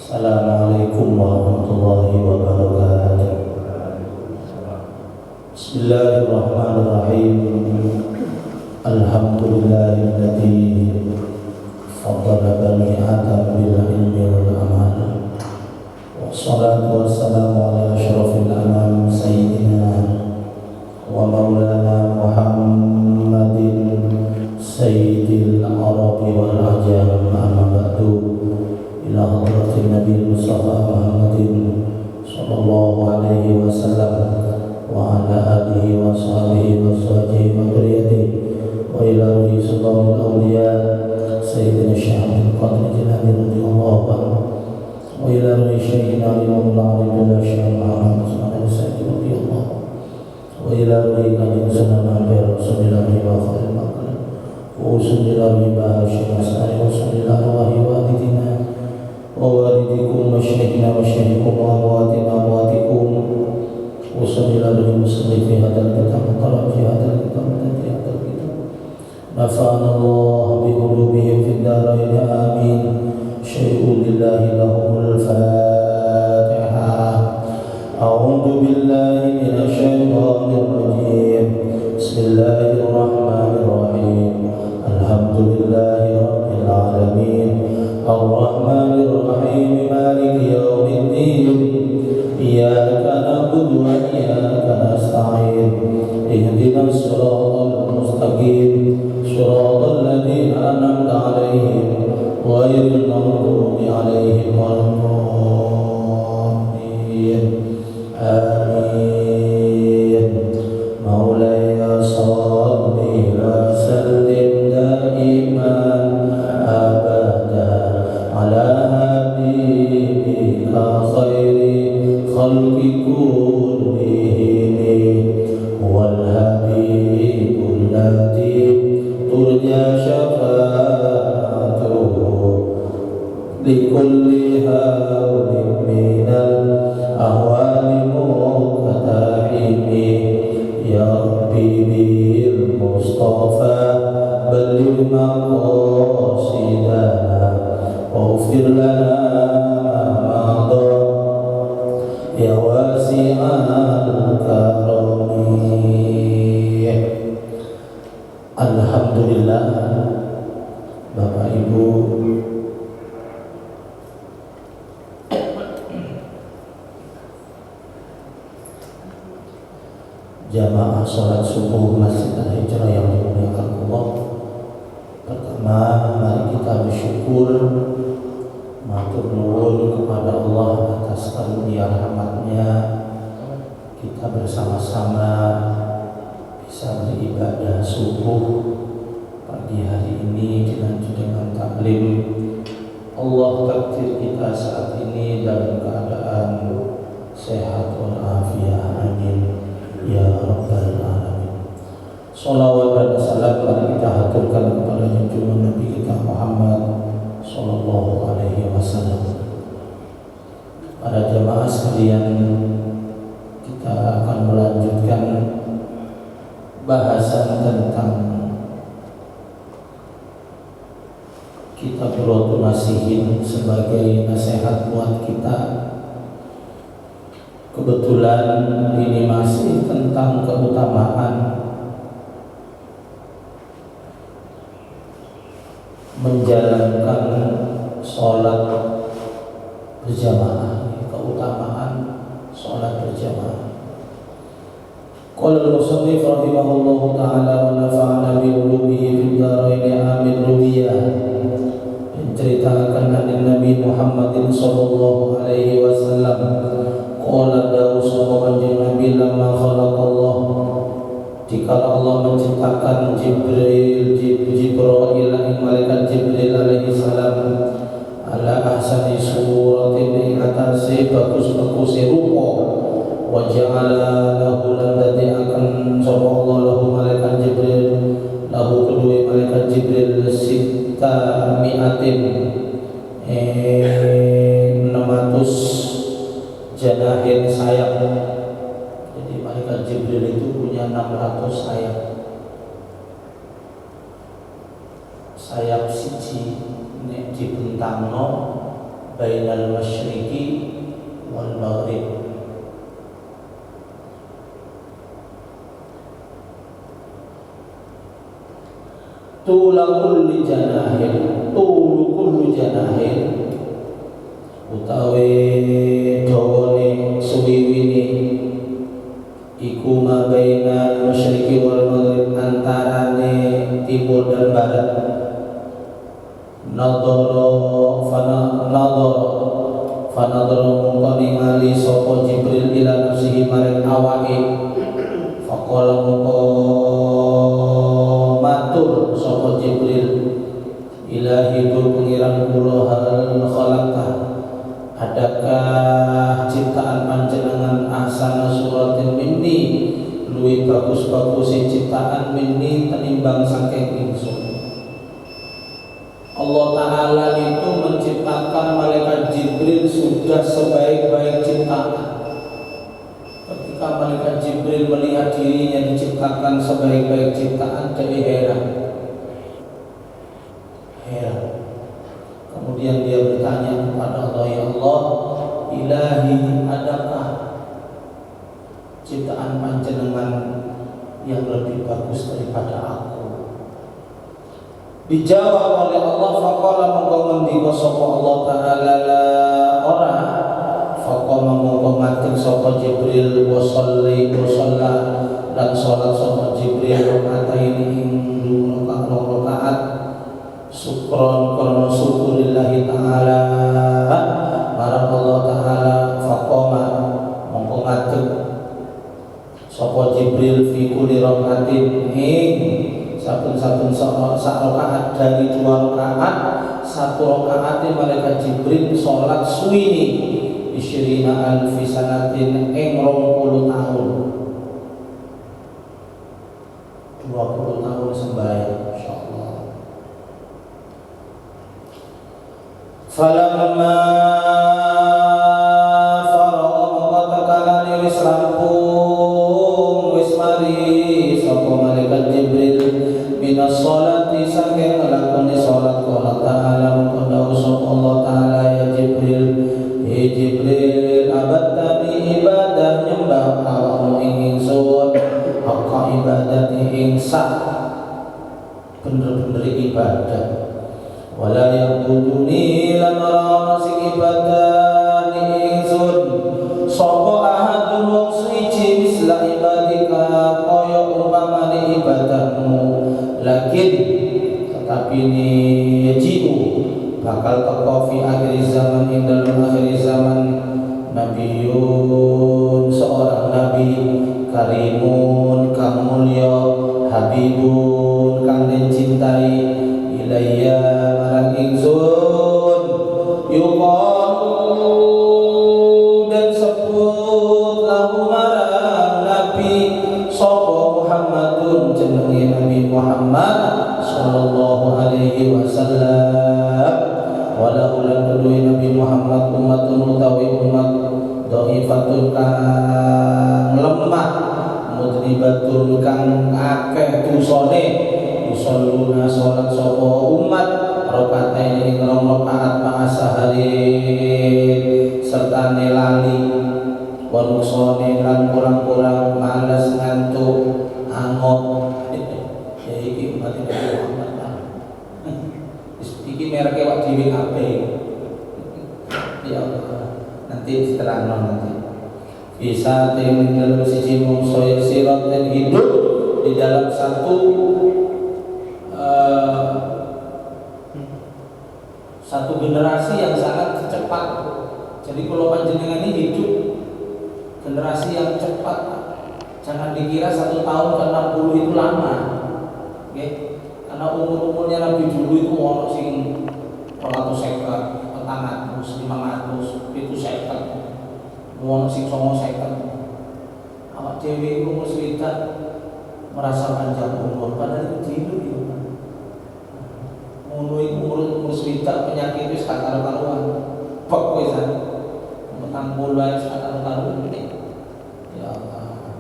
Assalamualaikum warahmatullahi wabarakatuh. Bismillahirrahmanirrahim. Alhamdulillahilladzi faddala bani Adam bil ilmi wal amal. Wassalatu wassalamu ala asyrafil anam sayyidina wa maulana Muhammadin sayyidil arabi wal ajam, amma ba'du. Ila hadratin Nabi Mustafa Muhammadin sallallahu alaihi wasallam wa ala alihi wa sahbihi wa sahbihi wa bariyatihi wa ila ruhi sultanul awliya sayyidina Syekh Abdul Qadir Jilani radhiyallahu anhu wa ila ruhi Syekhina Imamul Arifin Syekh Muhammad Sallallahu alaihi wasallam radhiyallahu wa ila ruhi Kanjeng Sunan Nabi Rasulullah wa khairul maqam wa usulillah wa Syekh Asari wa usulillah wa walidina ووالدكم وشيخنا وشيخكم وأمواتنا وأمواتكم وصلى الله وسلم في هذا الكتاب وطلب في هذا الكتاب وتأتي هذا الكتاب نفعنا الله بقلوبهم في الدارين آمين. شيء لله لهم الفاتحة. أعوذ بالله من الشيطان الرجيم. بسم الله الرحمن الرحيم. الحمد لله رب العالمين الرحمن الرحيم مالك يوم الدين إياك نعبد وإياك نستعين اهدنا الصراط المستقيم صراط الذين أنعمت عليهم غير المغضوب عليهم ولا الضالين آمين. مولاي صل وسلم دائما على حبيبك خير خلق كلهم والحبيب الذي ترجى شفاعته لكل هول من الأهوال مقتحم. يا ربي بالمصطفى بلغ مقاصدنا واغفر لنا ما مضى يا واسع الكرم. Alhamdulillah, Bapak Ibu jamaah sholat subuh Masjid Al-Hijrah yang dimuliakan Allah. Pertama, mari kita bersyukur matur nuwun kepada Allah atas karunia rahmat-Nya kita bersama-sama bisa beribadah subuh pagi hari ini dilanjut dengan taklim. Allah takdir kita saat ini dalam keadaan sehat walafiat. Amin ya rabbal alamin. Salawat dan salam mari kita haturkan kepada junjungan Nabi kita Muhammad sallallahu alaihi wasallam. Para jamaah sekalian, kita akan melanjutkan bahasan tentang kitab Riyadhun Nasihin sebagai nasihat buat kita. Kebetulan ini masih tentang keutamaan menjalankan sholat berjamaah, keutamaan sholat berjamaah. Qala al-musannif rahimahullahu ta'ala wa nafa'ana bi ulumihi fid dharain amin. Ruwiyah menceritakan dari Nabi Muhammadin sallallahu alaihi wasallam qala dawu sapa Nabi lama khalaqallah dikala Allah menciptakan Jibril yang malaikat Jibril alaihi salam ala ahsani suratin ing atase bagus-bagus rupa wa ja'ala lahu lan akan sapa Allah lahu malaikat Jibril lahu kedua malaikat Jibril sita mi'atin 600 janahin sayap. Jadi malaikat Jibril itu punya 600 sayap. Sayap siji nek dibentangno bainal masyriqi wal maghrib. Tulu kulli janahin utawi dawane suwiwine iku ma bainal masyriqi wal maghrib, antarane timur dan barat. Fanadara mungko ningali sapa Jibril ila nafsihi marang awake. Faqala mungko matur sapa Jibril, ilahi dur pengiran kula hal khalaqta, adakah ciptaan panjenengan ahsana suratin minni, luwih bagus-bagus ciptaan minni tenimbang saking ingsun. Allah Ta'ala itu menciptakan malaikat Jibril sudah sebaik-baik ciptaan. Ketika malaikat Jibril melihat dirinya diciptakan sebaik-baik ciptaan, jadi heran. Kemudian dia bertanya kepada Allah, ya Allah, ilahi, adakah ciptaan panjenengan yang lebih bagus daripada aku? Dijawab oleh Allah, faqala mongko ngendika sapa Allah Ta'ala, la ora. Faqala mongko matur sapa Jibril, wa sholli wa shalla, dan salat sapa Jibril rakaat ing rakaat syukron karena syukurillahi ta'ala marang Allah Ta'ala. Faqama mongko matur sapa Jibril fi kulli rakaatin ing saben-saben sak rakaat dari 2 rakaat, 1 rakaat malaikat Jibril salat suwini isyirina alfi sanatin ing 20 tahun. 20 tahun sembahyang, insyaallah. Falamma faragha maqatakalani wis rampung wis mari sapa malaikat Jibril minas sholati saking nglakoni salat. Qala ta'ala mengkondau sapa Allah Ta'ala, ya Jibril, he Jibril, abadani ibadah nyembah awakmu ing ingsun, haqqa ibadati ing sak bener-bener ibadah. Wala yaquduni lan ora sing ibadah ni ingsun sapa ahadun wong suci misla ibadika kaya umpamane ibadahmu. Lakin tetapi ini yajibu bakal teko fi akhir zaman, ing dalam akhir zaman, nabiyun seorang nabi, karimun kang mulya, habibun kang den cintai, ilayya marang ingsun, yuqalu dan sebut lahu marang nabi sapa Muhammadun, jenenge Nabi Muhammad sallallahu alaihi wasallam. Walau lan kedue Nabi Muhammad umatun utawi umat dhaifatun kang lemah, mudribatun kang akeh dosane, yusalluna salat sapa umat rakaat ing 2 rakaat ma'asahari serta nelali, waruksone lan kurang-kurang malas ngantuk angot. Ya iki umat Nabi Muhammad. Iki merek wak dhewe kabeh. Ya Allah, nanti diterangno nanti. Bisa tim dalam sisi mungso sirat dan hidup di dalam satu generasi yang sangat cepat. Jadi kalau panjenengan ini hidup generasi yang cepat, jangan dikira 1 tahun ke 60 itu lama, okay? Karena umur-umurnya Nabi dulu itu orang sing 250, 400, 500, itu 50, orang sing 50. Awak dewi umur sekitar merasa panjang umur, padahal itu hidup itu. Umur sekitar penyakit itu sekitar karuan, pokoknya tentang mulai sekitar karuan ini. Ya Allah.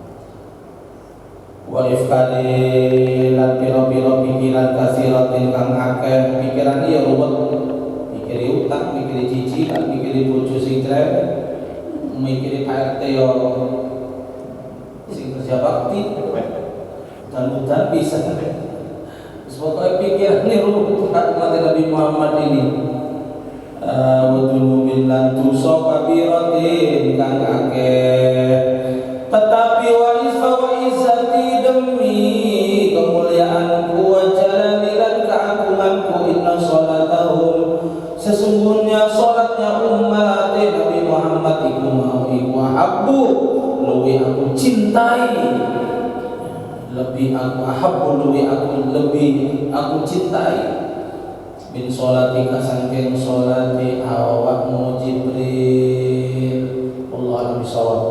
Wa ifkali lan piro-piro pikiran kasiratin kang akeh, pikiran iya ruwet mikiri utang, mikiri cicilan, mikiri bojo sing krem, mikiri KRT yo sing kerja bakti dan bisa pokoknya pikirannya ruwet Nabi Muhammad ini wadunu bilan tuso kabiratin kang akeh tetapi wa izzati demi kemuliaanku wa jalali lan keagunganku inna sholatahum sesungguhnya sholatnya umat Nabi Muhammad iku mau iku habbu luwi aku cintai lebih aku cintai bin sholatika sangking sholati awakmu Jibril Allah alam bisawab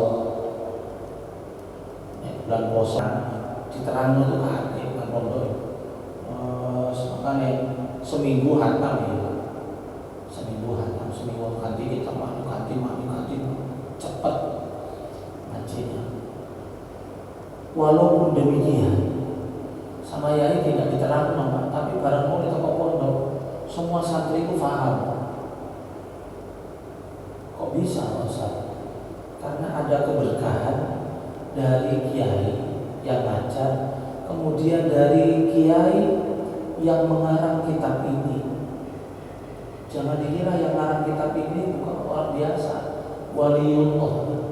bulan puasa diterangno itu hati bukan pondok makanya seminggu hatam ya seminggu ganti kita ganti cepat ngajinya. Walaupun demikian sama yai tidak diterangkan Pak, tapi barang mau di toko pondok semua santri itu paham. Kok bisa Ustaz? Karena ada keberkahan dari kiai yang ngajar, kemudian dari kiai yang mengarang kitab ini. Jangan dikira yang mengarang kitab ini bukan orang biasa, waliullah.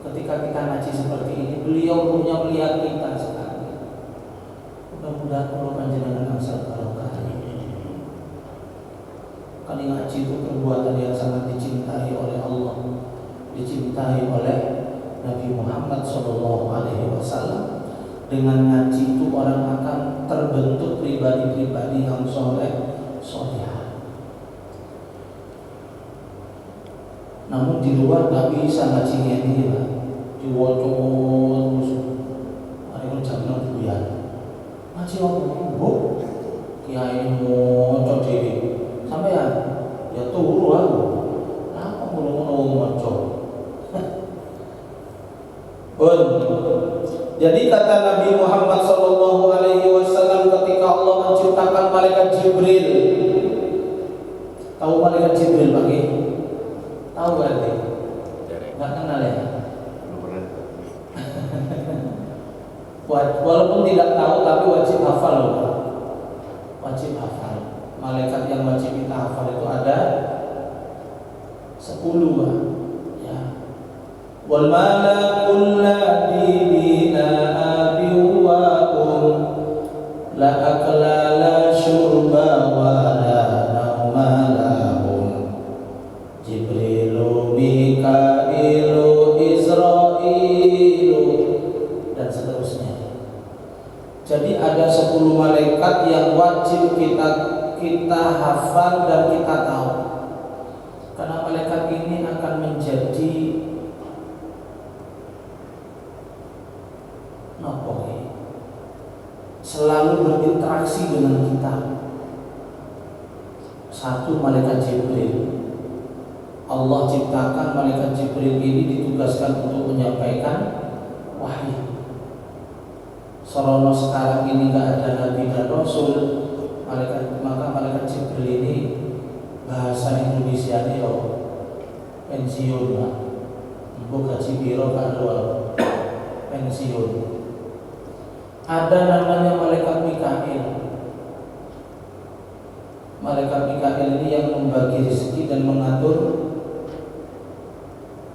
Ketika kita ngaji seperti ini, beliau punya melihat kita sekali. Mudah-mudahan Allah panjenengan asal barokah. Kali ngaji itu perbuatan yang sangat dicintai oleh Allah, dicintai oleh Nabi Muhammad SAW. Dengan ngaji itu orang akan terbentuk pribadi-pribadi yang soleh, solehah. Namun di luar nggak bisa ngaji ini lah. Diwocok terus hari ini jam 6 bulan ngaji apa? Kiai ngocok diri sampean ya turu aku kenapa ngomong ngocok jadi kata Nabi Muhammad SAW ketika Allah menciptakan malaikat Jibril, tahu malaikat Jibril bagi? Tahu kan? Nggak kenal ya? Walaupun tidak tahu tapi wajib hafal loh. Wajib hafal. Malaikat yang wajib kita hafal itu ada 10 ya. Wal malakul ladina abiwakum la akla la syurba wa la nauma lahum Jibrilu Mikailu Israilu dan seterusnya. Jadi ada 10 malaikat yang wajib kita hafal dan kita tahu. Karena malaikat ini akan menjadi selalu berinteraksi dengan kita. Satu, malaikat Jibril. Allah ciptakan malaikat Jibril ini ditugaskan untuk menyampaikan wahyu. Sorono sekarang ini nggak ada nabi dan rasul, maka malaikat Jibril ini bahasa Indonesia ini pensiun lah. Bukan gaji biro kadang pensiun. Ada namanya malaikat Mikail. Malaikat Mikail ini yang membagi rezeki dan mengatur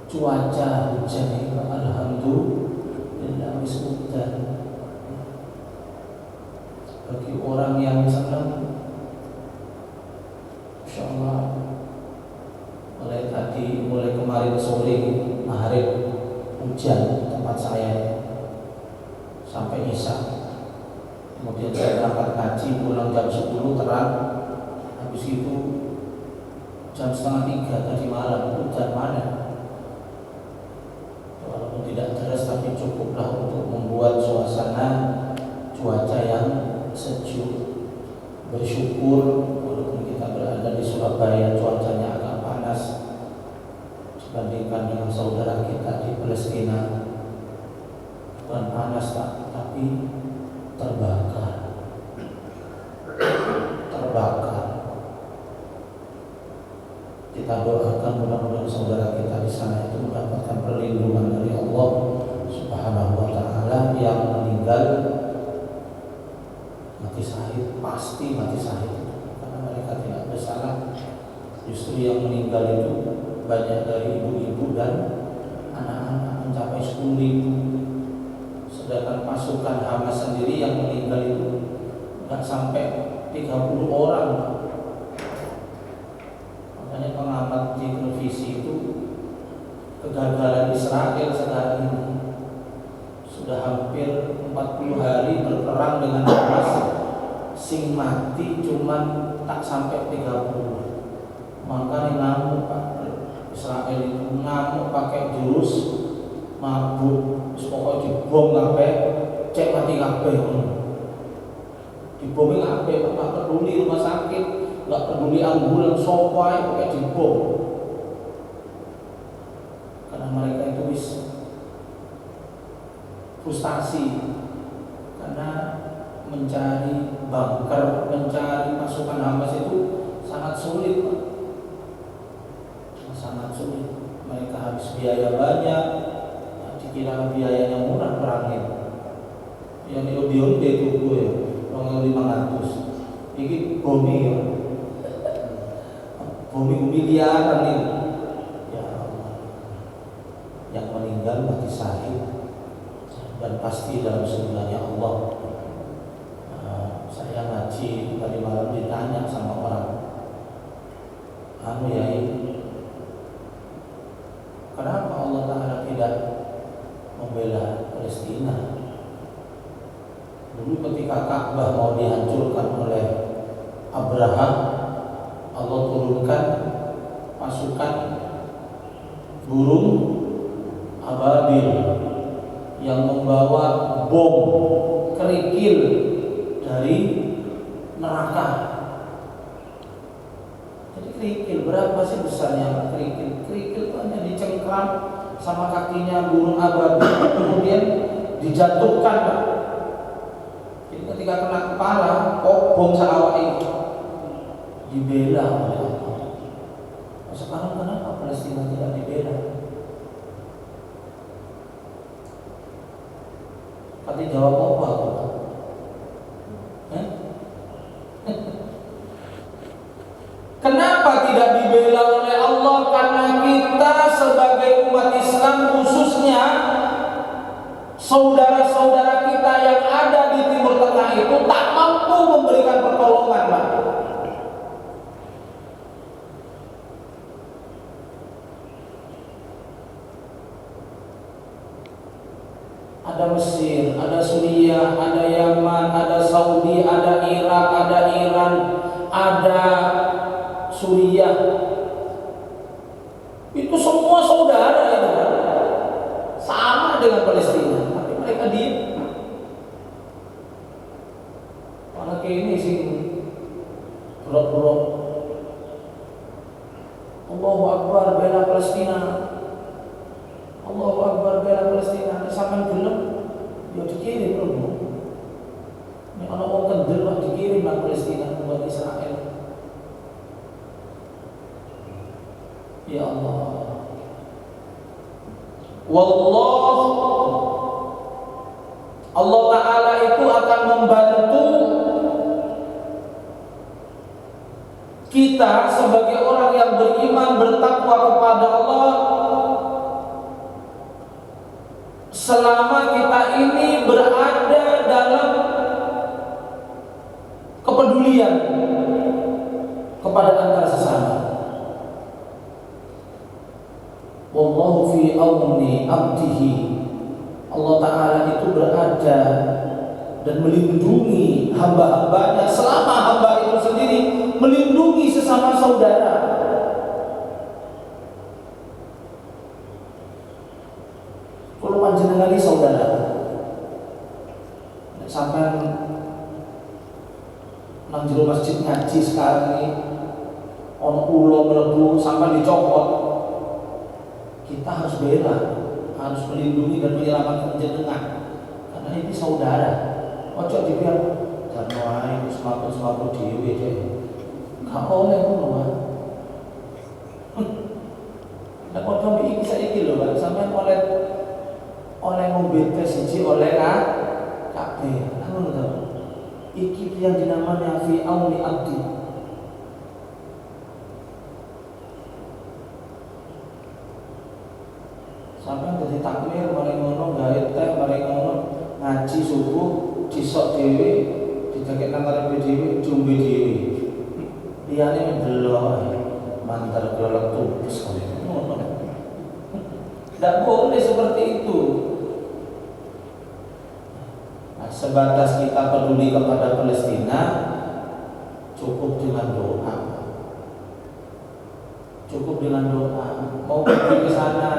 cuaca hujan. Alhamdulillah hujan. Bagi orang yang senang, insya Allah mulai kemarin sore maghrib hujan tempat saya sampai isya. Kemudian saya berangkat ngaji pulang jam 10 terang. Habis itu jam 2:30 tadi malam hujan mana. Walaupun tidak deras tapi cukuplah untuk membuat suasana cuaca yang sejuk. Bersyukur walaupun kita berada di Surabaya cuacanya agak panas dibandingkan dengan saudara kita di Palestina. Bukan panas tapi terbakar. kita doakan mudah-mudahan saudara kita di sana itu mendapatkan perlindungan dari Allah Subhanahu wa taala. Yang meninggal mati syahid, pasti mati syahid karena mereka tidak bersalah. Justru yang meninggal itu banyak dari ibu-ibu dan anak-anak, mencapai 10.000. Sedangkan pasukan Hamas sendiri yang meninggal itu nggak sampai 30 orang. Makanya pengamat di televisi itu kegagalan Israel sekarang ini sudah hampir 40 hari berperang dengan Hamas, sing mati cuman tak sampai 30. Makanya ngamuk Pak Israel itu, ngamuk pakai jurus mabuk, pokoknya dibom kabeh, cek mati kabeh. Dibomnya kabeh, nggak peduli rumah sakit, nggak peduli ambulan, sopai, pokoknya dibom. Karena mereka itu wis frustasi karena mencari bunker, mencari pasukan Hamas itu sangat sulit, Pak. Sangat sulit. Mereka habis biaya banyak, dikira biayanya murah perangnya. Yang di itu gue 2.500. Ini bumi ya. Bumi miliaran ini. Ya Allah. Yang meninggal mati syahid dan pasti dalam surganya Allah. Saya ngaji tadi malam ditanya sama orang, ya kenapa Allah Ta'ala tidak membela Palestina? Dulu ketika Ka'bah mau dihancurkan oleh Abraham, Allah turunkan pasukan burung ababil yang membawa bom kerikil dari neraka. Jadi kerikil berapa sih besarnya Pak? Kerikil itu hanya dicengkram sama kakinya burung ababil, kemudian dijatuhkan Pak. Jadi ketika kena kepala, bom saawak itu dibela oleh Allah. Sekarang kenapa Palestina tidak dibela? Katanya jawab apa Pak? Kenapa tidak dibela oleh Allah? Karena kita sebagai umat Islam, khususnya saudara-saudara kita yang ada di Timur Tengah itu tak mampu memberikan pertolongan, Pak. Ada Mesir, ada Suriah, ada Yaman, ada Saudi, ada Irak, ada Iran, ada Suriah. Itu semua saudara itu, sama dengan Palestina, tapi mereka diem. Malah kayak ini sih buruk-buruk. Allahu Akbar bela Palestina, Allahu Akbar bela Palestina. Sampai belum, ya dikirim dulu. Ini anak orang kendel dikirim ke Palestina buat Israel. Ya Allah. Wallah, Allah Ta'ala itu akan membantu kita sebagai orang yang beriman, bertakwa kepada Allah, selama kita ini berada dalam kepedulian kepada antara sesama. Wallahu fi auni abdihi. Allah Ta'ala itu berada dan melindungi hamba-hambanya selama hamba itu sendiri melindungi sesama saudara. Kalau panjenengan ini saudara, sampai nang jero masjid ngaji sekarang ini ono ulo mlebu sampai dicopot, kita harus bela, harus melindungi dan menyelamatkan jenengan karena ini saudara. Ojo dibiar jarno ae semaku dhewe deh. Gak oleh ngono. Nek padha iki saiki lho Pak, sampean oleh mobil tes siji oleh kabeh. Ngono to. Iki yang dinamanya fi auni abdi. Sampeyan dadi takmir mari ngono gawe teh mari ngono ngaji subuh disok dhewe didekek nang karepe dhewe jombe dhewe. Liyane mendelok mantar golek tubus ngono. Tidak boleh seperti itu. Nah, sebatas kita peduli kepada Palestina cukup dengan doa. Cukup dengan doa. Mau pergi ke sana,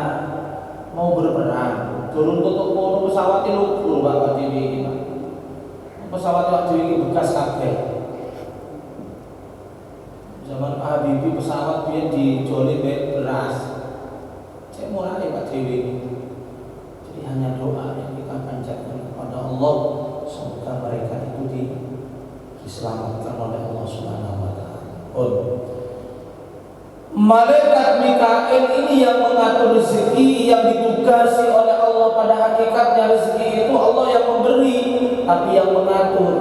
mau berperang, turun tutup kono pesawat lumpur Pak dhewe iki Pak. Pesawat dhewe iki bekas kabeh. Zaman Pak Habibie pesawat dia dijoli beras. Saya mulai Pak dhewe. Jadi hanya doa yang kita panjatkan kepada Allah semoga mereka itu diselamatkan oleh Allah Subhanahu wa taala. Malaikat Mikail ini yang mengatur rezeki, yang ditugasi oleh Allah. Pada hakikatnya rezeki itu Allah yang memberi, tapi yang mengatur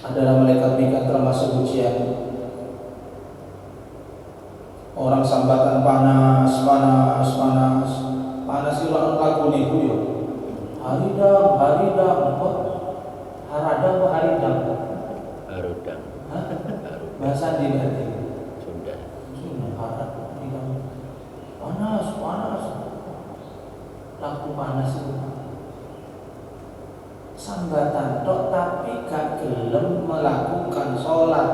adalah malaikat Mikail. Termasuk ujian orang sambatan panas itu lalu lagu niku yo haridang harudang bahasa di nanti Sunda panas lagu panas itu sambatan tok tapi gak gelem melakukan sholat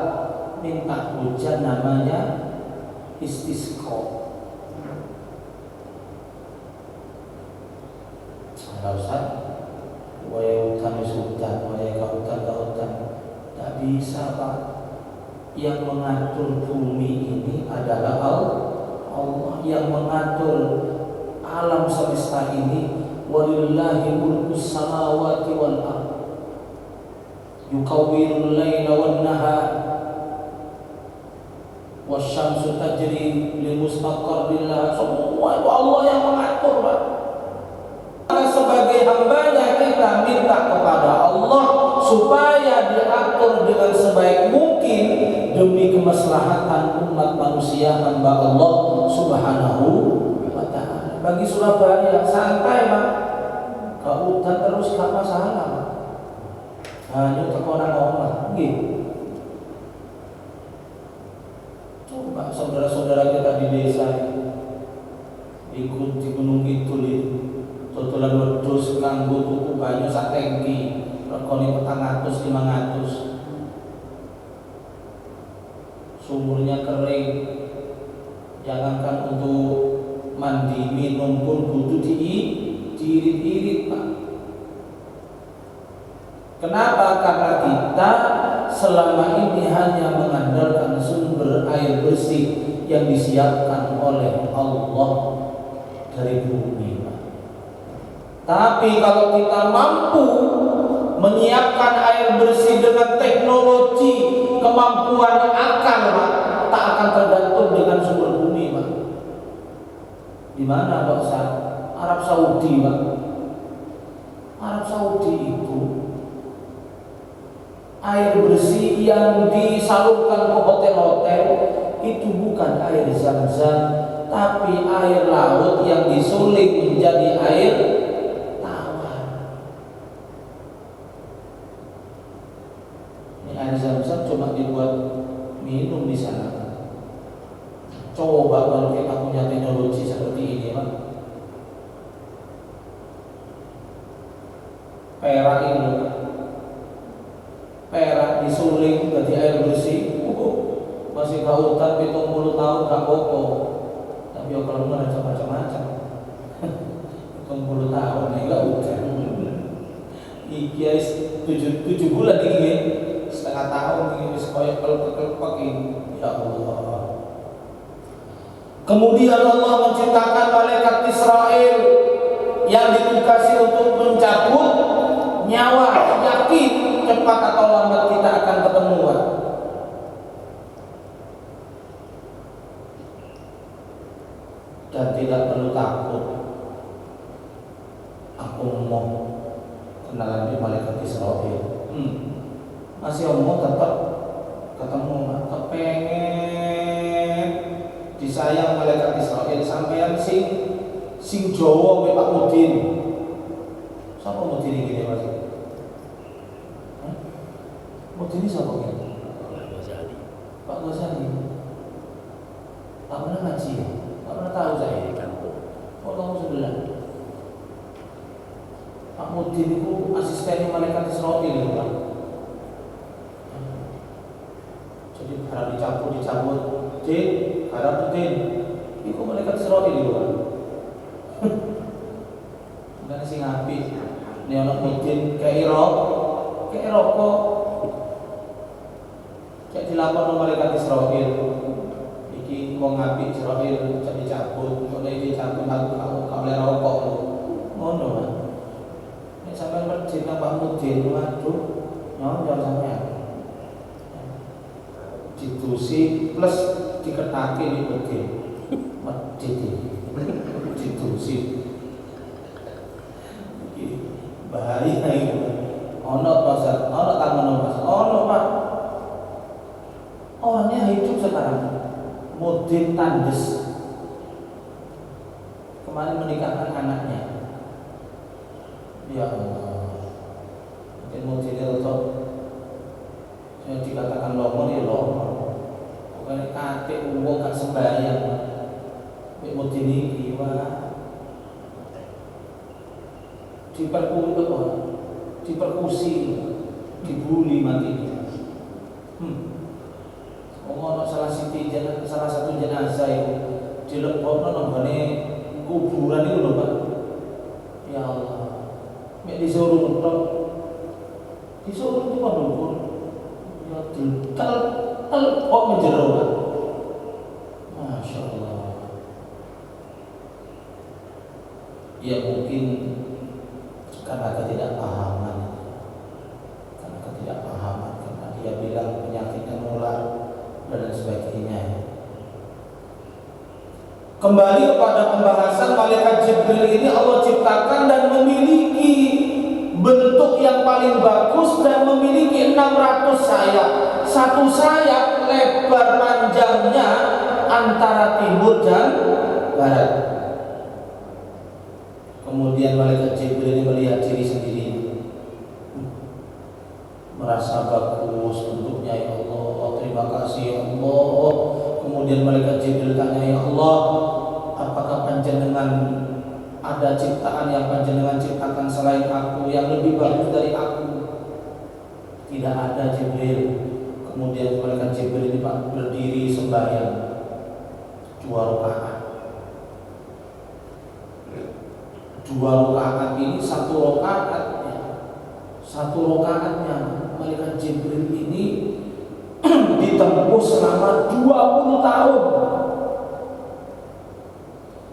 minta hujan, namanya istisqa. Kalau Ustaz waya hutan waya kautan tak bisa Pak. Yang mengatur bumi ini adalah Allah, yang mengatur alam semesta ini. Walillahi mulkus samawati wal ardh yukawwirul laila wan nahar wasyamsu tajri li mustaqarrin laha. Semua itu Allah yang mengatur Pak. Sebagai hambanya kita minta kepada Allah supaya diatur dengan sebaik mungkin demi kemaslahatan umat manusia hamba Allah Subhanahu wa ta'ala. Bagi Surabaya santai Pak, ke hutan terus gak masalah Pak. Hanya tekonan omah gitu. Coba saudara-saudara kita di desa ikut di Gunung Kidul itu totolan wedhus kanggo tuku banyu sak tangki regane 400 500. Sumurnya kering, jangankan untuk mandi minum pun butuh diirit-irit Pak. Kenapa? Karena kita selama ini hanya mengandalkan sumber air bersih yang disiapkan oleh Allah dari bumi. Tapi kalau kita mampu menyiapkan air bersih dengan teknologi kemampuan akal, Pak, tak akan tergantung dengan sumber bumi, Pak. Di mana Pak Ustaz? Arab Saudi, Pak. Arab Saudi itu air bersih yang disalurkan ke hotel-hotel itu bukan air Zam-Zam, tapi air laut yang disuling menjadi air tawar. Ini air Zam-Zam cuma dibuat minum di sana. Coba kalau kita punya teknologi seperti ini, Pak. Perak ini, perak disuling jadi air bersih. Masih kautan 70 tahun gak koko. Tapi kalau mana macam-macam. 70 tahun enggak udah. Iki 7 bulan ini, setengah tahun ini wis koyo kelepek-kelepek ini. Ya Allah. Kemudian Allah menciptakan malaikat Israel yang ditugasi untuk mencabut nyawa. Yakin cepat atau lambat kita akan ketemuan. dan tidak perlu takut. Aku mau kenalan di malaikat Israel. Masih omong tetap ketemu, kepengen disayang malaikat Israel sampean sing Jawa we Pak Mudin. Sapa Mudin iki Mas? Mudin ini sapa iki? Pak Ghazali. Tak pernah ngaji ya? Tak pernah tahu saya di kampung. Oh, kamu sebelah. Pak Mudin itu asistennya malaikat Israel itu kan. Jadi harap dicabut, harap itu malaikat Israel itu kan. Bukan sing api. Ini anak Mudin kayak rokok. Kayak dilapor malaikat Israel. Iki wong apik Israel jadi cabut, kok iki cabut aku oleh rokok lho. Ngono kan. Nek sampean percaya nang Pak Mudin, waduh, nyonyor sampean. Ditusi plus diketake di Mudin. Ditusi. Iki bahaya iki. Ono pasar, ono taman Mas. Ono Pak. Orangnya hidup sekarang. Mudin Tandes kemarin menikahkan anaknya. Ya Allah, Mudin itu yang dikatakan lomo ya lomo. Pokoknya kate uang gak sembahyang. Mudin ini diperkusi, dibully mati. Salah satu jenazah itu dilebokno nang kuburan itu lho Pak. Ya Allah. Mek disuruh itu kok dukun. Ya ditel kok menjero Pak. Masya Allah. Ya mungkin karena ketidakpahaman. Karena dia bilang penyakitnya menular dan sebagainya. Kembali kepada pembahasan malaikat Jibril ini, Allah ciptakan dan memiliki bentuk yang paling bagus dan memiliki 600 sayap. Satu sayap lebar panjangnya antara timur dan barat. Kemudian malaikat Jibril ini melihat diri sendiri, merasa bagus bentuknya, ya Allah, terima kasih ya Allah. Kemudian malaikat Jibril tanya, ya Allah, apakah panjenengan ada ciptaan yang panjenengan ciptakan selain aku yang lebih bagus dari aku? Tidak ada Jibril. Kemudian malaikat Jibril ini Pak berdiri sembahyang 2 rakaat. 2 rakaat ini satu rakaatnya malaikat Jibril ini ditempuh selama 20 tahun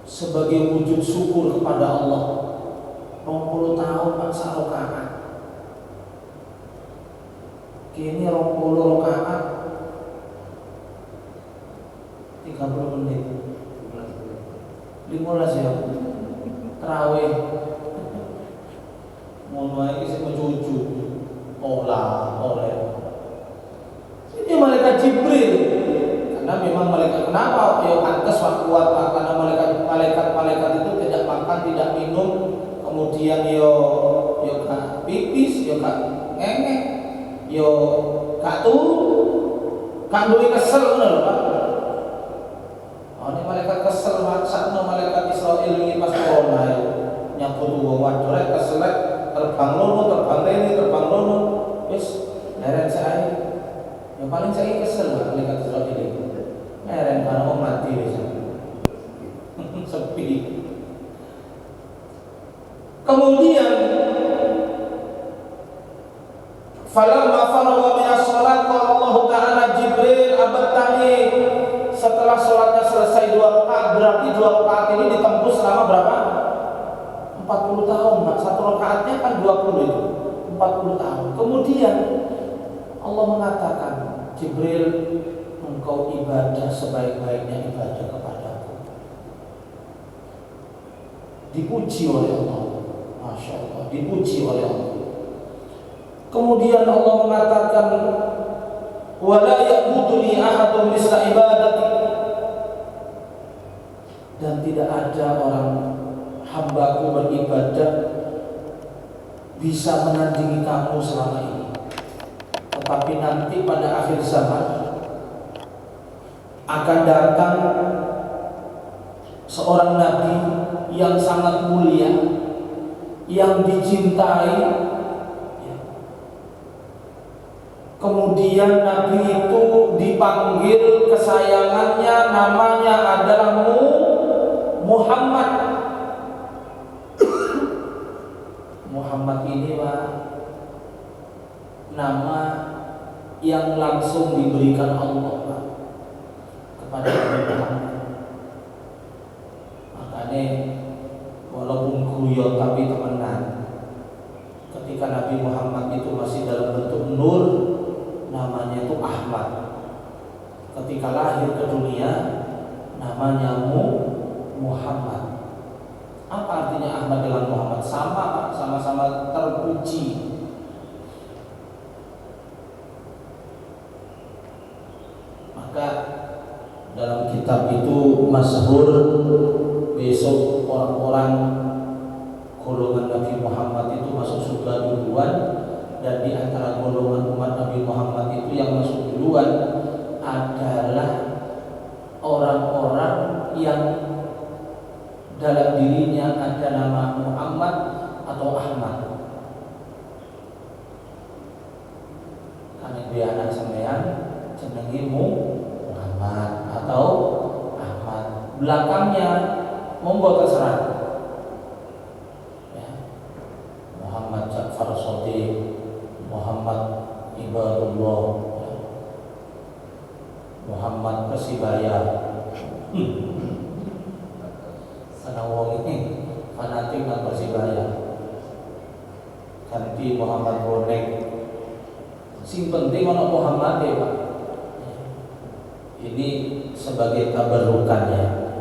sebagai wujud syukur kepada Allah. 20 tahun Pak sarokaat. Kini 20 rakaat 30 menit. 15 ya. Tarawih. Ngono iki sing mencucu. Oleh. Ini malaikat Jibril. Karena memang malaikat, kenapa ya pantas kuat Pak? Karena malaikat itu tidak makan, tidak minum, kemudian yo gak pipis, yo gak ngengek, yo gak turu, gak duwe kesel ngono lho Pak. Oh, ini malaikat kesel maksudnya malaikat Israel ini pas corona ya. Nyambut wong waduh rek kesel terbang lono, wis leren sae. Yang paling saya kesel Pak malaikat Israel ini. Leren karena mau mati wis. Sepi. Kemudian falamma faragha minas shalat qala Allah Ta'ala Jibril abattani. Setelah sholatnya selesai 2 rakaat, berarti 2 rakaat ini ditempuh selama berapa? 40 tahun. Nah, 1 rakaatnya kan 20 itu. 40 tahun. Kemudian Allah mengatakan, Jibril, engkau ibadah sebaik-baiknya ibadah kepadaku. dipuji oleh Allah. Masya Allah, dipuji oleh Allah. Kemudian Allah mengatakan, wala ya'buduni ahadun misla ibadati, dan tidak ada orang hambaku beribadah bisa menandingi kamu selama ini. Tetapi nanti pada akhir zaman akan datang seorang nabi yang sangat mulia, yang dicintai. Kemudian nabi itu dipanggil kesayangannya, namanya adalah Muhammad. Muhammad ini nama yang langsung diberikan Allah kepada Nabi Muhammad. Makanya walaupun guyon tapi temenan, ketika Nabi Muhammad itu masih dalam bentuk nur, namanya itu Ahmad. Ketika lahir ke dunia, namanya Muhammad. Apa artinya Ahmad dengan Muhammad? Sama-sama terpuji. Maka dalam kitab itu masyhur, besok orang-orang golongan Nabi Muhammad itu masuk surga duluan, dan di antara golongan umat Nabi Muhammad itu yang masuk duluan adalah orang-orang yang dalam dirinya ada nama Muhammad atau Ahmad. Karena dia anak sampean jenenge Muhammad atau Ahmad. Belakangnya monggo terserah. Ya. Muhammad Ja'far Shadiq, Muhammad Ibadullah, Muhammad Persibaya. Karena wong ini fanatik dengan Persibaya. Ganti Muhammad bonek. Sing penting ana Muhammad ya, Pak. Ini sebagai tabarukannya.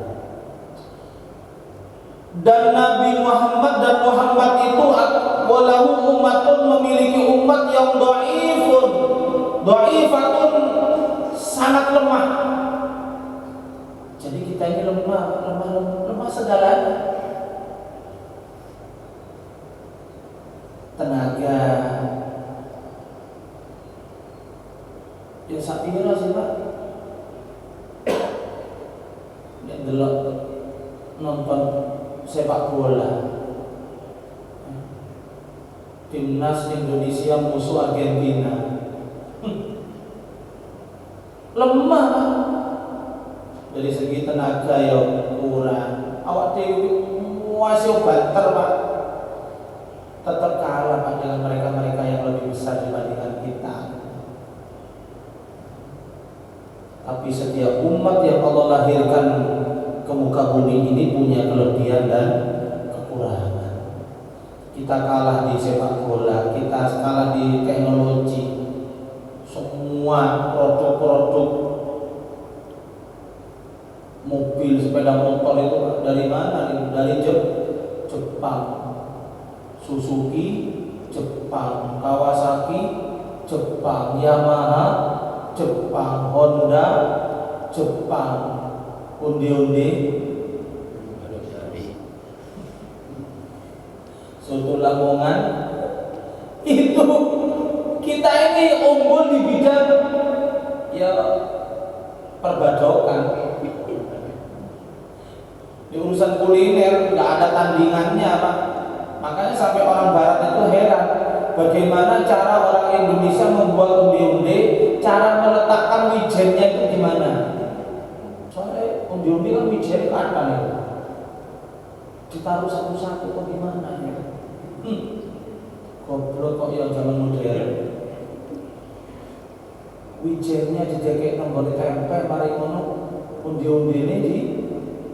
Dan Nabi Muhammad dan Muhammad itu walahu umatun, memiliki umat yang dha'ifatun, sangat lemah. Jadi kita ini lemah segalanya. Tenaga yang sak pira sih Pak? Nek delok nonton sepak bola, timnas Indonesia musuh Argentina, lemah dari segi tenaga yang kurang. Awak dewi masih banter Pak, tetap kalah Pak dengan mereka-mereka yang lebih besar dibandingkan kita. Tapi setiap umat yang Allah lahirkan ke muka bumi ini punya kelebihan dan kekurangan. Kita kalah di sepak bola, kita kalah di teknologi. Semua produk-produk mobil, sepeda motor itu dari mana? Dari Jepang. Suzuki Jepang, Kawasaki Jepang, Yamaha Jepang, Honda Jepang, Onde-onde soto Lamongan. Itu kita ini unggul di bidang ya perbadokan. Di urusan kuliner nggak ada tandingannya Pak. Makanya sampai orang Barat itu heran bagaimana cara orang Indonesia membuat onde-onde, cara meletakkan wijennya itu gimana. Soalnya onde-onde kan wijen kapan ya, ditaruh satu-satu kok gimana ya. Goblok kok yang zaman modern. Wijennya didekek nomor tempe, mari ngono onde-onde ini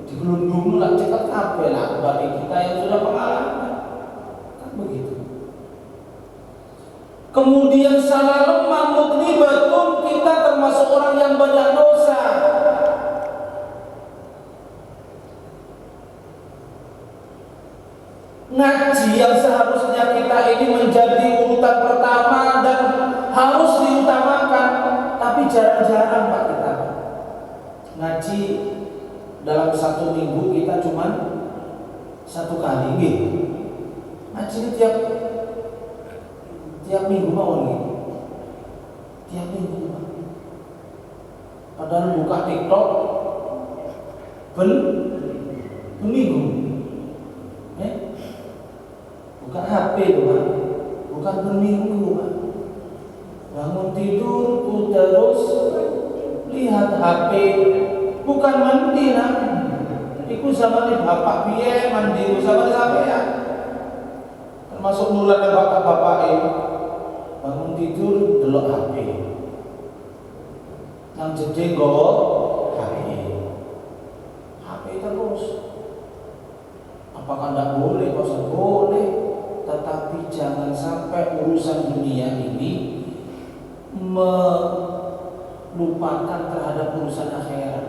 digelundung lah cepat kabeh lah bagi kita yang sudah pengalaman. Begitu. Kemudian salah lemah mudnibatun, kita termasuk orang yang banyak dosa. ngaji yang seharusnya kita ini menjadi urutan pertama dan harus diutamakan, tapi jarang-jarang Pak kita ngaji. Dalam satu minggu kita cuma satu kali gitu. Ngaji ini tiap minggu mau gitu. Tiap minggu. Padahal buka TikTok minggu. Buka HP itu Pak. Bukan berminggu Pak. Bangun tidur terus lihat HP. Bukan mandi nak. Iku zaman di bapak biye mandi zaman sampean. Termasuk nular bapak-bapak ini. Bangun tidur delok HP. Yang jedhe nggawa HP. HP terus. Apakah tidak boleh? Kok boleh? Tetapi jangan sampai urusan dunia ini melupakan terhadap urusan akhirat.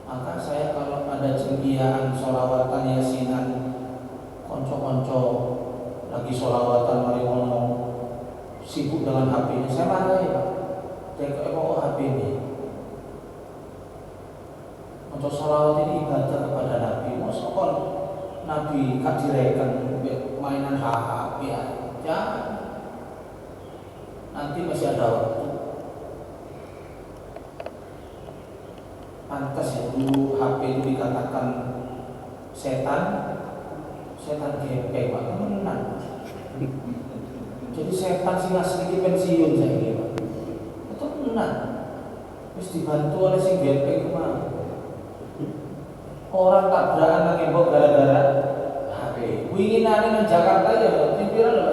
Maka saya kalau ada cembiaan sholawatan yasinan, konco-konco lagi sholawatan mari ngomong sibuk dengan HP ini, saya marah ya Pak. Kok HP ini? Untuk sholawat ini ibadah kepada Nabi. Mosokon Nabi kan direken mainan HP aja. Nanti masih ada waktu. Pantas ya dulu HP itu dikatakan setan gepeng Pak, temenan. Jadi setan sing asli pensiun saya ini Pak. Itu temenan. Terus dibantu oleh si gepeng kemana? Orang tabrakan nang embok gara-gara HP. Wingi nang nang Jakarta ya pikiran lho.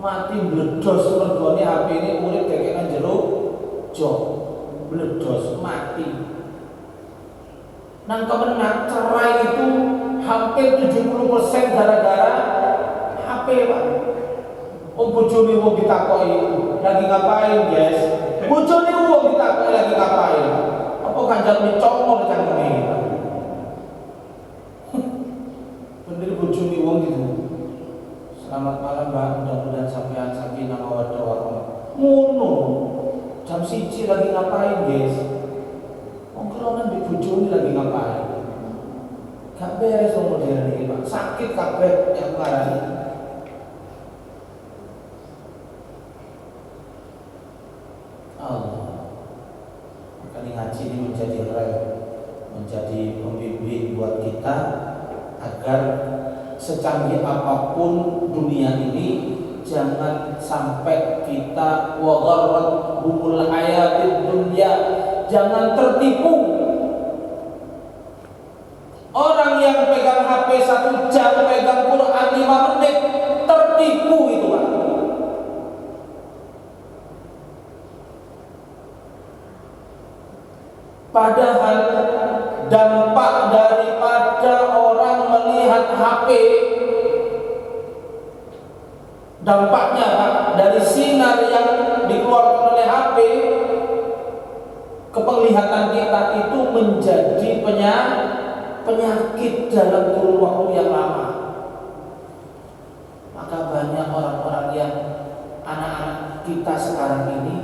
Mati bledos mergone HP ini urip dekek nang jero jok. Bledos mati. Nang kemenak cerai itu hampir 70% gara-gara HP Pak. Bojone wong ditakoki lagi ngapain guys? Bojone wong ditakoki lagi ngapain? Apa kanjang dicongol cangkeme gitu. Bener bojone wong gitu. Selamat malam Mbak, mudah-mudahan sampean sakinah mawaddah warahmah. Ngono. Jam 1 lagi ngapain guys? Ongkronan di bojone lagi ngapain? Gak beres wong modern iki Pak. Sakit kabeh yang ngarani. Allah. Makanya ngaji ini menjadi rel, menjadi pembimbing buat kita agar secanggih apapun dunia ini jangan sampai kita wa gharrathumul hayatid dunya, jangan tertipu. Orang yang pegang HP 1 jam, pegang Quran 5 menit, tertipu itu Pak. Padahal dampak daripada orang melihat HP, dampaknya Pak, dari sinar yang dikeluarkan oleh HP ke penglihatan kita itu menjadi penyakit dalam kurun waktu yang lama. Maka banyak orang-orang yang anak-anak kita sekarang ini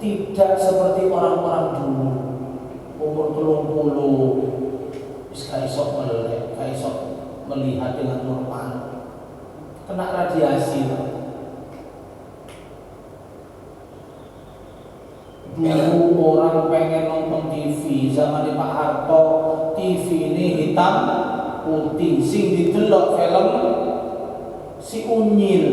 tidak seperti orang-orang dulu. Umur 30 wis gak iso melek, gak iso melihat dengan normal. Kena radiasi. Dulu orang pengen nonton TV zaman Pak Harto, TV ini hitam putih, sing didelok film si Unyil.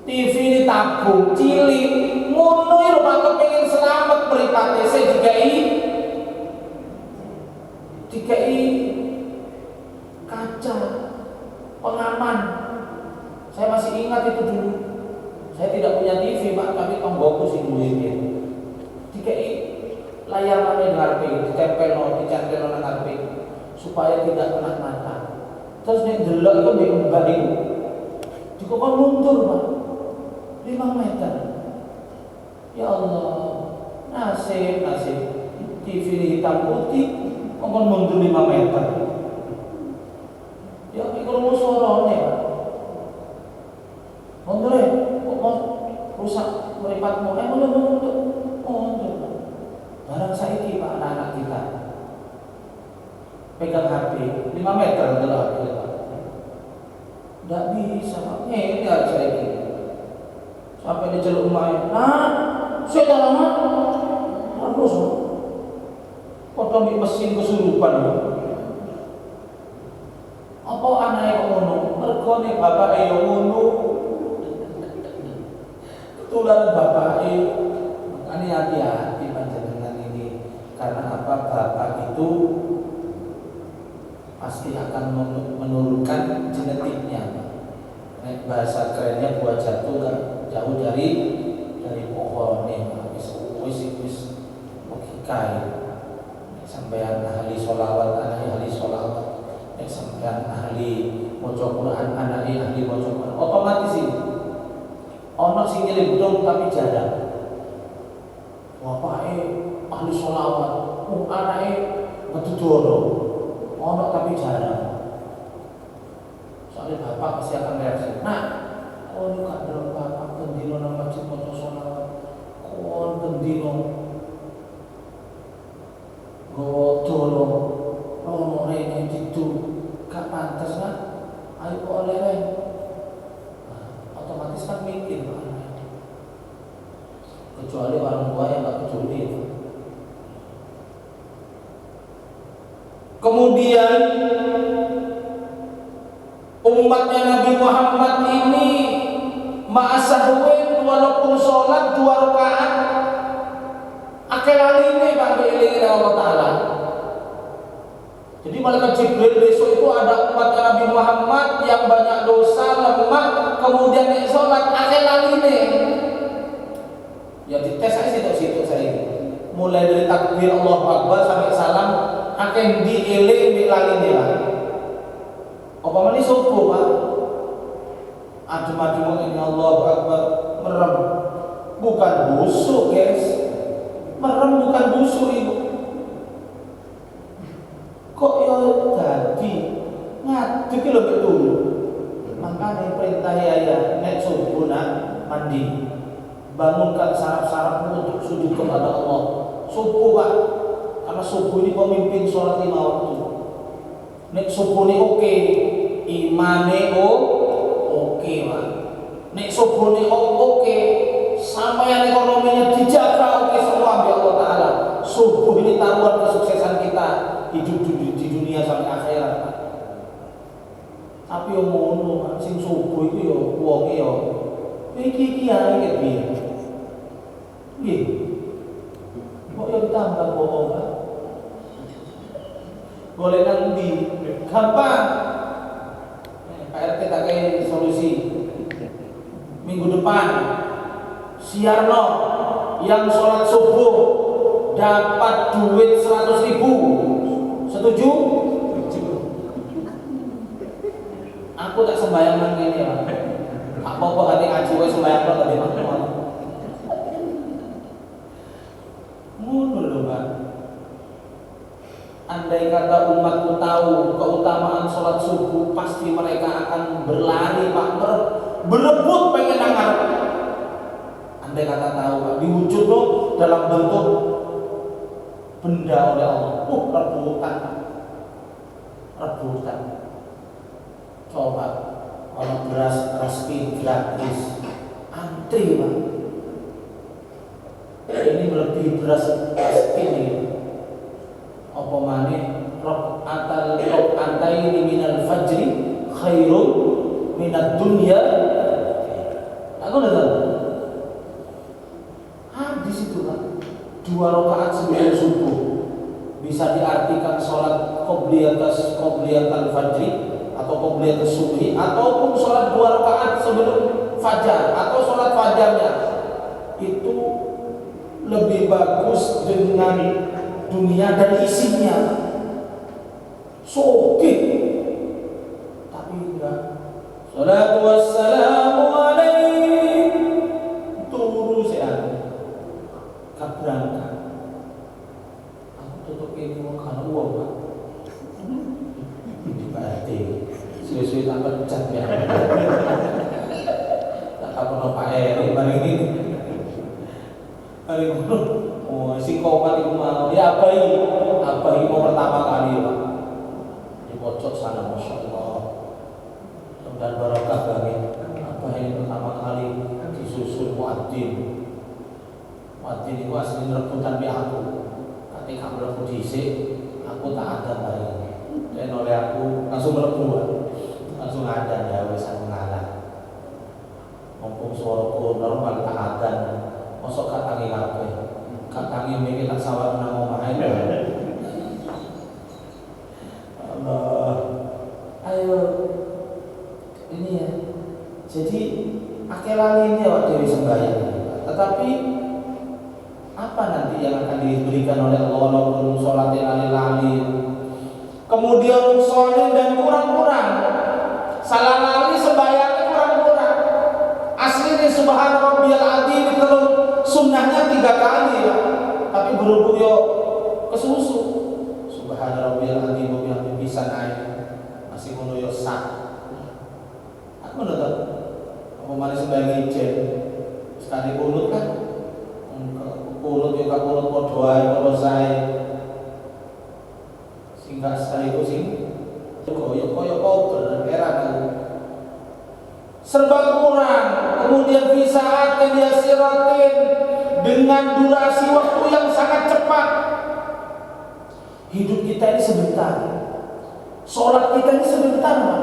TV ini tabung cilik, ngono iki lho Pak, kepengin selamat mripate saya dikai kaca pengaman. Saya masih ingat itu dulu. Saya tidak punya TV Pak, tapi tonggoku sing duwe iki. Dikai layar mana ngarepe, ditempel nang ngarepe supaya tidak kena mata. Terus nek delok iku ndek mbak iku. Dikokon mundur Pak. 5 meter. Ya Allah, nasib TV hitam putih, kok mundur 5 meter. Ya, itu sak meripatmu untuk barang saiki Pak anak-anak kita pegang HP 5 meter adalah HP nggak bisa Pak ini harus saiki sampai di jalur rumah saya tak lama terus kok mesin kesurupan apa anaknya kok ngono mergone bapake yo ngono ketularan bapake makanya hati-hati panjenengan ini karena apa bapak itu pasti akan menurunkan genetiknya. Bahasa kerennya buah jatuh kan jauh dari pohon nih wis logika ya. Sampeyan ahli sholawat ahli sholawat sampeyan ahli maca Quran anake ahli maca Quran otomatis sih ono sing ngirim dong tapi jarang bapake ahli sholawat anake medudoro ono tapi jarang soalnya bapak pasti akan reaksi kon gak delok bapak pendino nang masjid maca sholawat kon pendino godoro ono rene itu gak pantas kan ayo kok oleh otomatis kan mikir kecuali orang tua yang gak peduli. Kemudian umatnya Nabi Muhammad ini ma'asahwin walaupun sholat 2 rakaat akeh laline Pak eling Allah Ta'ala. Jadi malaikat Jibril besok itu ada umatnya Nabi Muhammad yang banyak dosa, lemah, kemudian naik sholat akeh laline. Ya dites saya situ saya mulai dari takbir Allahu Akbar sampai salam akeh dieling di laline lah. Apa mani subuh Pak? Adem-adem ini Allahu Akbar merem. Bukan busuk guys. Merem bukan busuk itu. Kok ya dadi ngadeg lho betul. Makanya perintah ya nek subuh nak mandi. Bangunkan saraf-sarafmu untuk sujud kepada Allah. Subuh Pak. Karena subuh ini pemimpin sholat 5 waktu. Nek subuh ini oke, imane oke Pak. Nek subuh ini oke, sampai ekonominya dijaga oke semua oleh Allah Ta'ala. Subuh ini taruhan kesuksesan kita hidup di dunia sampai akhirat Pak. Tapi yang ngono Pak, sing subuh itu ya wonge ya iki ae iki piye. Nggih. Kok yo tambah bohong Pak. Boleh nanti gampang. Pak RT tak kayak solusi. Minggu depan siarno yang sholat subuh dapat duit 100.000. Setuju? Aku tak sembahyang ini ya. Apa hati ngaji wae sembahyang kok tadi Pak. Ngono lho Pak. Andai kata umatku tahu keutamaan sholat subuh, pasti mereka akan berlari Pak, berebut pengen ngarep. Andai kata tahu Pak, diwujud loh dalam bentuk benda oleh Allah. Rebutan. Coba kalau beras gratis, antri Pak. Ini lebih beras ini. Apa maneh rob antaini minal fajri khairun minad dunya. Aku udah tahu. Hadis itu Pak. 2 rakaat sebelum subuh bisa diartikan sholat qobliyatul fajri atau qobliyatul subhi ataupun sholat 2 rakaat sebelum fajar atau sholat fajarnya itu lebih bagus dengan dunia dan isinya. Sokit tapi enggak. Salatu wassalamu alaihi turu sehat berangkat. Aku tutup ini mau karena uang Pak. Berarti suwe-suwe tambah cat ya. Tak apa Pak Eri ini Abai mau pertama kali Pak di pojok sana, Masya Allah, dan barokah banget. Abai pertama kali disusul muadzin itu asli rebutan di aku, ketika melebu dhisik aku tak ada hari dan oleh aku langsung melebu, langsung ada ya wis aku ngalah. Mumpung suaraku normal tak ada, mosok katangi kabeh. Katangi mikir tak sawar nang omahe. Allah. Ayo. Ini ya. Jadi akeh lali ini awak dhewe sembahyang. Tetapi apa nanti yang akan diberikan oleh Allah walaupun sholat lali-lali, kemudian sholat dan kurang-kurang, salah lali sembahyangnya kurang-kurang. Aslinya subhana rabbiyal adzim itu sunnahnya 3 kali ya. Tapi berhubung yo kesusu subhana rabbiyal adzim yang bisa naik masih ngono yo sak. Aku nonton apa malah sembahyang ijen sekali kunut kan. Kunut yo kunut padha ae padha sae. Sehingga sekali ku sing koyo kober heran. Serba kurang, kemudian bisa yasiratin dengan durasi waktu yang sangat cepat. Hidup kita ini sebentar, sholat kita ini sebentar Pak.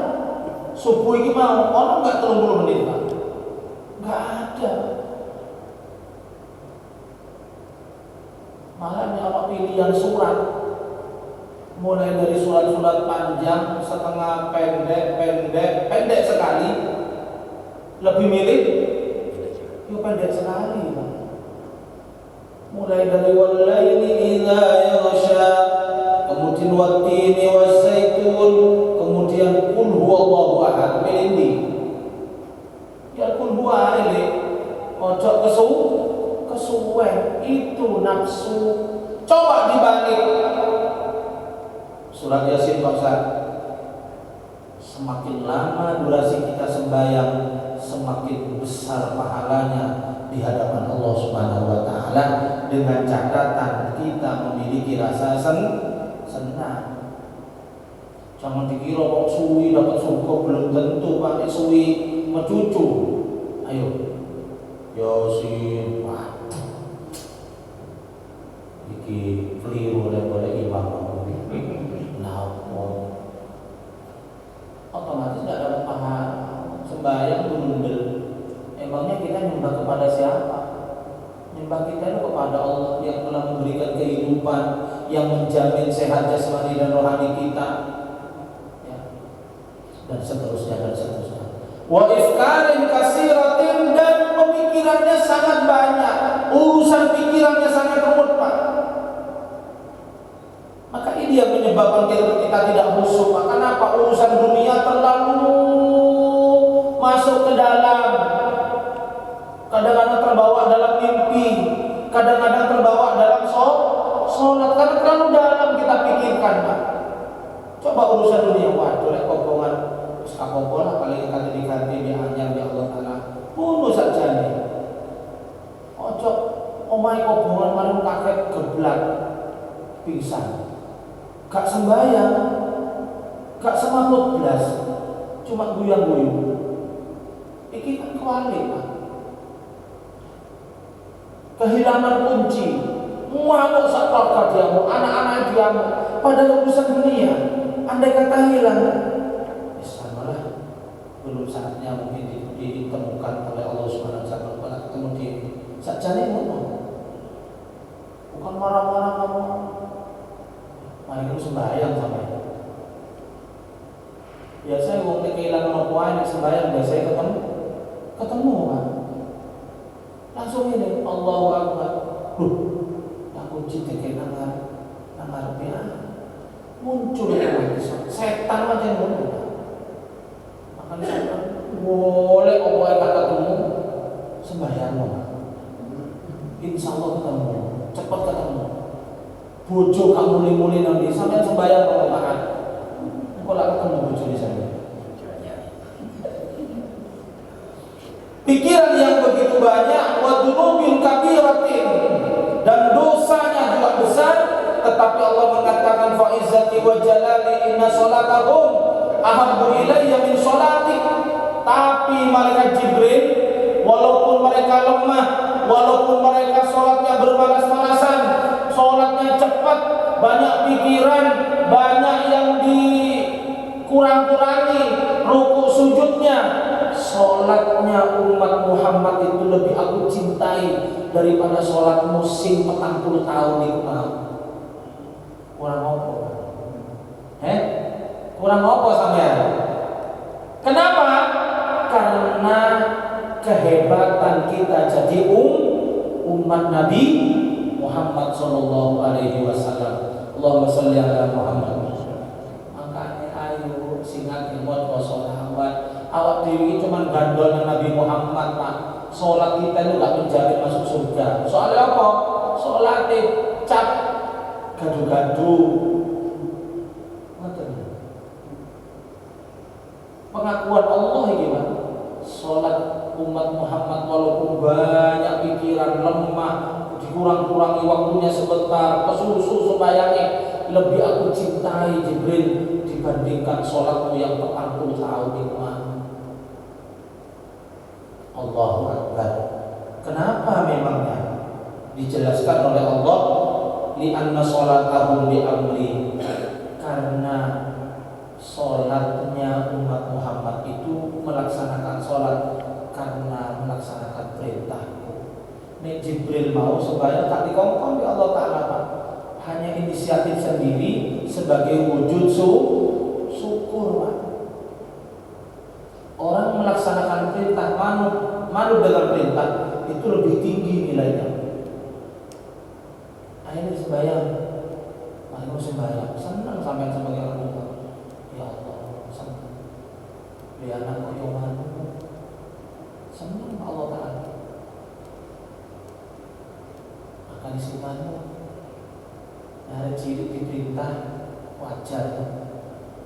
Subuh ini mau, orang nggak 30 menit Pak, nggak ada. Malah apa pilihan surat, mulai dari surat-surat panjang, setengah pendek sekali. Lebih milih itu pendek sekali Pak. Mulai dari walaili idza yaghsha, kemudian wattini waszaitun, kemudian qul huwallahu ahad. Milih ya qul huwa ini ojo kesuwen itu nafsu. Coba dibalik surat Yasin Pak Ustaz. Semakin lama durasi kita sembahyang, semakin besar pahalanya di hadapan Allah Subhanahu wa taala, dengan catatan kita memiliki rasa senang. Jangan dikira kok suwi dapat surga, belum tentu Pak. Suwi mencucu. Ayo. Yasin. Iki keliru oleh imam. Otomatis tidak dapat pahala. Sembahyang bundel. Emangnya kita nyembah kepada siapa? Nyembah kita itu kepada Allah yang telah memberikan kehidupan, yang menjamin sehat jasmani dan rohani kita, ya. Dan seterusnya. Wa ifkarin kasiratin, dan pemikirannya sangat banyak, urusan pikirannya sangat rumit Pak. Maka ini yang menyebabkan kita tidak khusyuk. Kenapa? Urusan dunia terlalu masuk ke dalam. Kadang-kadang terbawa dalam mimpi, kadang-kadang terbawa dalam sholat. Karena terlalu dalam kita pikirkan Pak. Coba urusan dunia, waduh lek kokongan sakopol apalagi kali diganti di anyar ya Allah taala. Bunuh saja nih. Ojo omahe kokongan mari kaget geblak pingsan. Gak sembahyang, gak semaput belas, cuma guyang-guyung. Iki kan kewalik Pak. Kehilangan kunci, ngamuk sak keluarga diamu, anak-anak diamu, pada urusan dunia. Andai kata hilang, samalah, belum saatnya mungkin ditemukan oleh Allah Subhanahu wa taala. Pada ketemu di sakjane ngono. Bukan marah-marah kamu. Mari kita sembahyang sampai. Biasanya wong kehilangan apa ae sembahyang biasanya ketemu Pak. Langsung ini Allahu Akbar. Tak kunci teke nang ngarepe muncul setan macam ngono. Makanya setan boleh apa ae ketemu sembahyang Pak. Insyaallah ketemu, cepat ketemu. Bojo kamu muli-muli nanti sampai sembahyang rokaat. Kok lak ketemu bojo di sana. Pikiran yang begitu banyak, wa dunubil kabiratin, dan dosanya juga besar, walaupun mereka sholatnya bermalas-malasan, sholatnya cepat, banyak pikiran, banyak yang dikurang-kurangi ruku sujudnya, sholatnya umat Muhammad itu lebih aku cintai daripada sholat musim 40 tahun itu. Kurang apa? Kurang apa sampean? Kenapa? Karena kehebatan kita jadi umat Nabi Muhammad sallallahu alaihi wasallam. Allahumma shalli ala Muhammad. Makanya ayo singkat imot sholawat. Awak dewi cuma gandol Nabi Muhammad, Pak. Salat kita itu gak menjamin masuk surga. Soalnya apa? Salat cap gaduh-gaduh. Pengakuan Allah gimana? Salat umat Muhammad walaupun banyak pikiran, lemah, dikurang-kurangi waktunya sebentar, kesusu sembayangnya, lebih aku cintai Jibril dibandingkan sholatmu yang 40 tahun itu. Allahu Akbar. Kenapa memangnya? Dijelaskan oleh Allah, li'anna sholatahum bi amri, karena sholatnya umat Muhammad itu melaksanakan sholat karena melaksanakan perintahku. Nek Jibril mau sembahyang tak dikongkong di Allah Ta'ala, Pak. Hanya inisiatif sendiri sebagai wujud syukur, Pak. Orang melaksanakan perintah, manut dengan perintah itu lebih tinggi nilainya. Akhirnya sembahyang, mau sembahyang, senang sampai sebagai orang tua. Ya Allah, senang. Biar anakku yang senang Allah Ta'ala. Akan disimpannya. Ada ciri diperintah wajar.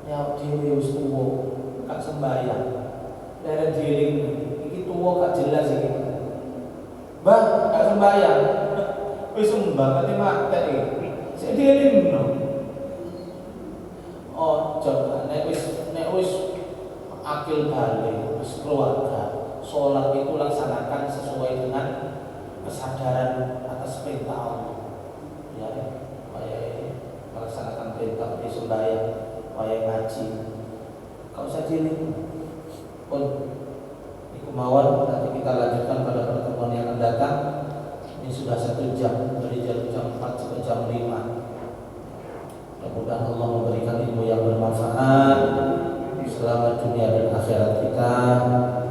Ya dewi wis tuwa, gak sembahyang. Ada diri iki tuwa gak jelas iki. Bah, gak sembahyang. Wis sembah kate mate iki. Sik dieling no. Oh, coba nek wis akil balik, wis keluarga, sholat itu laksanakan sesuai dengan kesadaran atas perintah Allah. Ya, kayak melaksanakan perintah di sembahyang, kayak ngaji. Kau usah cilik. Pun iku mawon, nanti kita lanjutkan pada pertemuan yang akan datang. Ini sudah 1 jam, dari jam 4 sampai jam 5. Mudah-mudahan Allah memberikan ilmu yang bermanfaat selama dunia dan akhirat kita,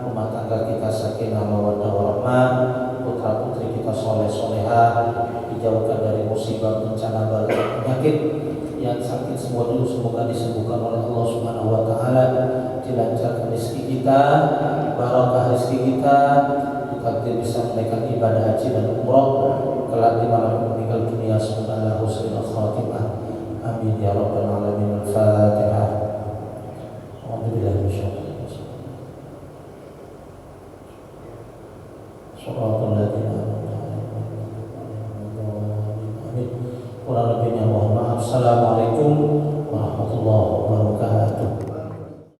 rumah tangga kita sakinah mawaddah warahmah, putra putri kita soleh solehah, dijauhkan dari musibah bencana bala penyakit, yang sakit semua dulu semoga disembuhkan oleh Allah Subhanahu wa taala, dilancarkan rezeki kita, barakah rezeki kita, ditakdir bisa menaikkan ibadah haji dan umroh kelak di mana meninggal dunia, semoga husnul khatimah. Amin ya rabbal alamin. Al-Fatihah. Alhamdulillah masyaallah. Shalatul ladina. Amin. Kurang lebihnya mohon maaf. Assalamualaikum warahmatullahi wabarakatuh.